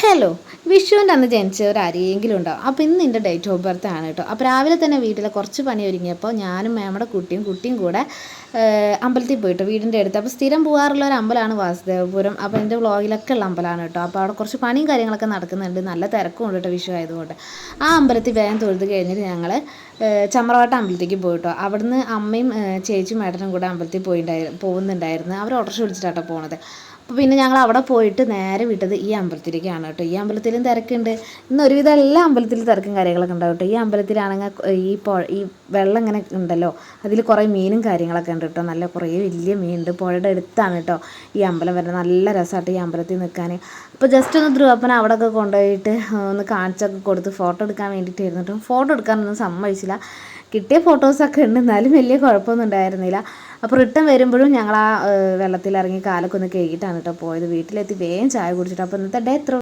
Hello, വിഷുവിൻ്റെ അന്ന് ജനിച്ചവർ ആരെങ്കിലും ഉണ്ടാവും. അപ്പോൾ ഇന്ന് എൻ്റെ ഡേറ്റ് ഓഫ് ബർത്ത് ആണ് കേട്ടോ. അപ്പോൾ രാവിലെ തന്നെ വീട്ടിലെ കുറച്ച് പണി ഒരുങ്ങിയപ്പോൾ ഞാനും മേമ്മയുടെ കുട്ടിയും കൂടെ അമ്പലത്തിൽ പോയിട്ട് വീടിൻ്റെ അടുത്ത്. അപ്പോൾ സ്ഥിരം പോകാറുള്ള ഒരു അമ്പലമാണ് വാസുദേവപുരം. അപ്പോൾ എൻ്റെ വ്ളോഗിലൊക്കെ ഉള്ള അമ്പലമാണ് കേട്ടോ. അപ്പോൾ അവിടെ കുറച്ച് പണിയും കാര്യങ്ങളൊക്കെ നടക്കുന്നുണ്ട്, നല്ല തിരക്കും ഉണ്ട് കേട്ടോ വിഷു ആയതുകൊണ്ട്. ആ അമ്പലത്തിൽ വേഗം തൊഴുത് കഴിഞ്ഞിട്ട് ഞങ്ങൾ ചമ്രവട്ട അമ്പലത്തേക്ക് പോയിട്ടോ. അവിടുന്ന് അമ്മയും ചേച്ചിയും ഏട്ടനും കൂടെ അമ്പലത്തിൽ പോകുന്നുണ്ടായിരുന്നു. അവർ ഓട്ടോറിക്ഷ വിളിച്ചിട്ടാട്ടോ പോണത്. അപ്പോൾ പിന്നെ ഞങ്ങൾ അവിടെ പോയിട്ട് നേരെ വിട്ടത് ഈ അമ്പലത്തിലേക്കാണ് കേട്ടോ. ഈ അമ്പലത്തിലും തിരക്കുണ്ട്. ഇന്ന് ഒരുവിധം എല്ലാ അമ്പലത്തിലും തിരക്കും കാര്യങ്ങളൊക്കെ ഉണ്ടാവും കേട്ടോ. ഈ അമ്പലത്തിലാണെങ്കിൽ ഈ വെള്ളം ഇങ്ങനെ ഉണ്ടല്ലോ, അതിൽ കുറേ മീനും കാര്യങ്ങളൊക്കെ ഉണ്ട് കേട്ടോ. നല്ല കുറേ വലിയ മീനുണ്ട്. പുഴയുടെ അടുത്താണ് കേട്ടോ ഈ അമ്പലം വരുന്നത്. നല്ല രസമായിട്ട് ഈ അമ്പലത്തിൽ നിൽക്കാൻ. അപ്പോൾ ജസ്റ്റ് ഒന്ന് ധ്രുവപ്പന അവിടെയൊക്കെ കൊണ്ടുപോയിട്ട് ഒന്ന് കാണിച്ചൊക്കെ കൊടുത്ത് ഫോട്ടോ എടുക്കാൻ വേണ്ടിയിട്ടായിരുന്നു കേട്ടോ. ഫോട്ടോ എടുക്കാനൊന്നും സമ്മതിച്ചില്ല. കിട്ടിയ ഫോട്ടോസൊക്കെ ഉണ്ട്, എന്നാലും വലിയ കുഴപ്പമൊന്നും ഉണ്ടായിരുന്നില്ല. അപ്പോൾ റിട്ടേൺ വരുമ്പോഴും ഞങ്ങൾ ആ വെള്ളത്തിലിറങ്ങി കാലൊക്കെ ഒന്ന് കഴുകിയിട്ടാണ് കേട്ടോ പോയത്. വീട്ടിലെത്തി വേഗം ചായ കുടിച്ചിട്ട്. അപ്പോൾ ഇന്നത്തെ ഡേ